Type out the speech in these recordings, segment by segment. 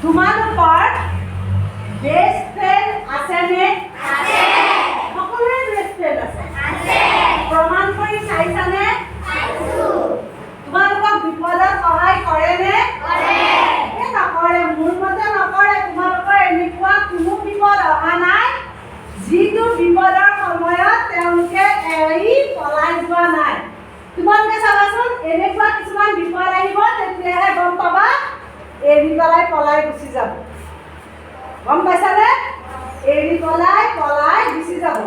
তোমালোকৰ best friend আছেনে? আছে। সকলোৰে বেষ্ট ফ্ৰেণ্ড আছে? আছে। প্ৰমাণ কৰি চাইছানে? চাইছো। তোমালোকক বিপদত সহায় কৰেনে? কৰে। নকৰে, মোৰ মতে নকৰে। তোমালোকৰ এনেকুৱা কোনো বিপদ অহা নাই যিটো বিপদৰ সময়ত তেওঁলোকে এৰি পলাই যোৱা নাই। তোমালোকে চাবাচোন, এনেকুৱা কিছুমান বিপদ আহিব, তেতিয়াহে গম পাবা এৰি পেলাই পলাই গুচি যাব। গম পাইছানে? এৰি পলাই গুচি যাব।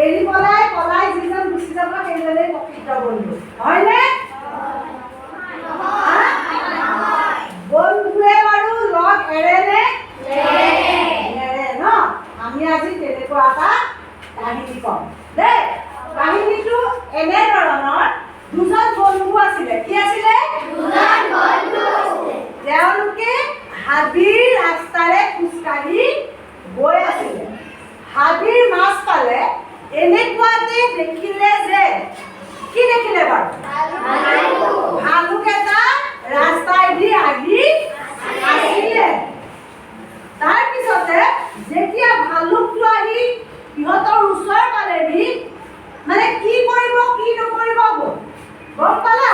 এৰি পলাই যিজন গুচি যাব সেইজনেই প্ৰকৃত বন্ধু। হয়নে? বন্ধুৱে বাৰু লগ এৰেনে? নেৰে ন? আমি আজি তেনেকুৱা এটা কাহিনী কম দেই। কাহিনীটো এনেধৰণৰ, দুজন বন্ধু আছিলে। কি আছিলে? দুজন বন্ধু আছিলে। তেওঁলোকে হাবিৰ ৰাস্তাৰে খোজকাঢ়ি গৈ আছিলে। হাবিৰ মাজফালে এনেকুৱাতে দেখিলে যে, কি দেখিলে বাৰু? ভালুক এটা ৰাস্তাইদি আহি আছিলে। তাৰপিছতে যেতিয়া ভালুকটো আহি সিহঁতৰ ওচৰ পালেহি, মানে কি কৰিব কি নকৰিব গম পালা?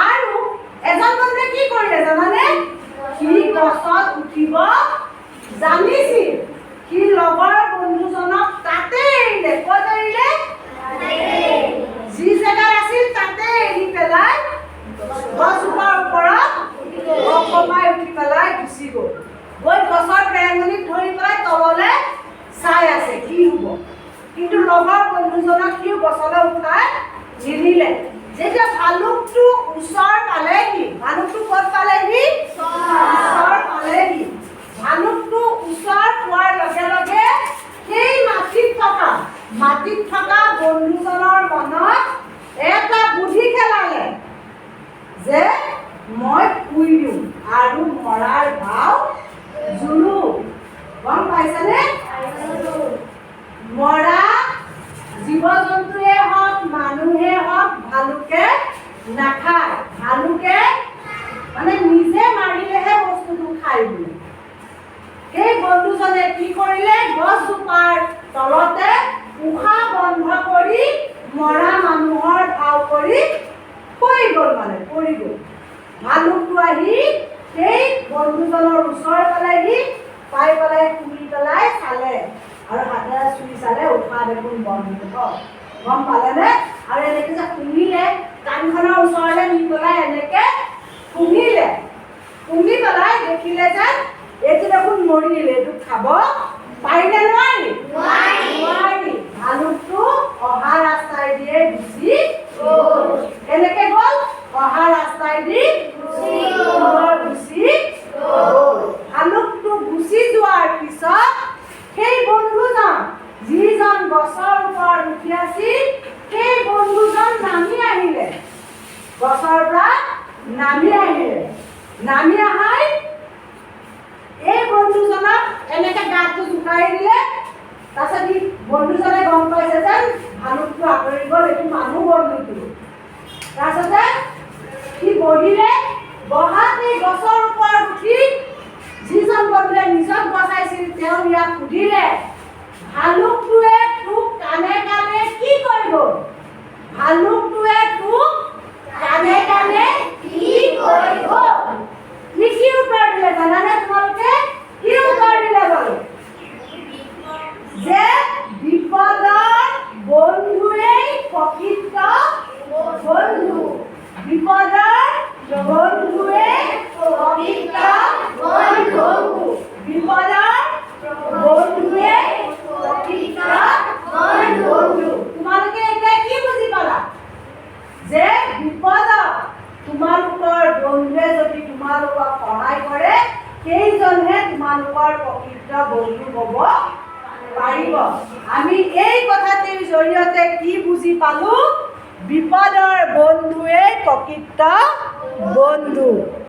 আৰু এজন বন্ধুৱে কি কৰিলে জানানে? সি গছত উঠিব জানিছিল। সি লগৰ বন্ধুজনক তাতে এৰিলে। ক'ত এৰিলে? যি জেগাত আছিল তাতে এৰি পেলাই গছজোপাৰ ওপৰত অকমাই উঠি পেলাই গুচি গ'ল। গৈ গছৰ পেৰেঙনিত ধৰি পেলাই তললৈ চাই আছে কি হ'ব। কিন্তু লগৰ বন্ধুজনক সিও গছলৈ উঠাই নিদিলে। যেতিয়া ভালুকটো ওচৰ পালেহি, ভালুকটো ক'ত পালেহি? ওচৰ পালেহি। ভালুকটো ওচৰ পোৱাৰ লগে লগে সেই মাটিত থকা বন্ধুজনৰ মনত এটা বুদ্ধি খেলালে যে মই শুই দিওঁ আৰু মৰাৰ ভাও জুৰো। গম পাইছানে? মৰা জীৱ-জন্তুৱে হওক মানুহে হওক ভালুকে নাখায়। ভালুকে মানে নিজে মাৰিলেহে বস্তুটো খাই বোলে। সেই বন্ধুজনে কি কৰিলে? গছজোপাৰ তলতে উশাহ বন্ধ কৰি মৰা মানুহৰ ভাও কৰি পৰি গ'ল। ভালুকটো আহি সেই বন্ধুজনৰ ওচৰ পালেহি, পাই পেলাই শুই পেলাই চালে আৰু হাতেৰে চুই চালে, উশাহ দেখোন বন্ধ। গম পালেনে? আৰু এনেকে যে শুনিলে, কাণখনৰ ওচৰলৈ নি পেলাই এনেকে শুনিলে। শুনি পেলাই দেখিলে যে এইটো দেখোন মৰিল, এইটো খাব পাৰিলে নোৱাৰি। ভালুকটো অহা ৰাস্তাইদিয়ে গুচি গ'ল। কেনেকে গ'ল? অহা ৰাস্তাইদি গুচি গ'ল। ভালুকটো গুচি যোৱাৰ পিছত সেই বন্ধুজন, যিজন গছৰ ওপৰত উঠি আছিল, সেই বন্ধুজন নামি আহিলে। গছৰ পৰা নামি আহাই এই বন্ধুজনক এনেকে গাটো জোকাৰি দিলে। তাৰপিছত সি বন্ধুজনে গম পাইছে যে ভালুকটো আঁতৰি গ'ল, এইটো মানুহ বন্ধুটো। তাৰপিছতে সি বহিলে। বহাত এই গছৰ ওপৰত উঠি যিজন বন্ধুৱে নিজক বচাইছিল তেওঁ ইয়াক সুধিলে, ভালুকটোৱে তোক কাণে কাণে কি কৰিব? ভালুকটোৱে তোক কাণে কাণে কি কৰিব? সি কি উত্তৰ দিলে জানানে তোমালোকে? কি উত্তৰ দিলে বাৰু? যে বিপদৰ বন্ধুৱেই প্ৰকৃত বন্ধু। বিপদৰ বন্ধুৱেই প্ৰকৃত বন্ধু। বিপদৰ বন্ধুৱেই প্ৰকৃত বন্ধু। তোমালোকে এতিয়া কি বুজি পালা? যে বিপদত তোমালোকৰ বন্ধুৱে যদি তোমালোকক সহায় কৰে, সেইজনহে তোমালোকৰ প্ৰকৃত বন্ধু হ'ব পাৰিব। আমি এই কথাটিৰ জৰিয়তে কি বুজি পালো? বিপদৰ বন্ধুৱেই প্ৰকৃত বন্ধু।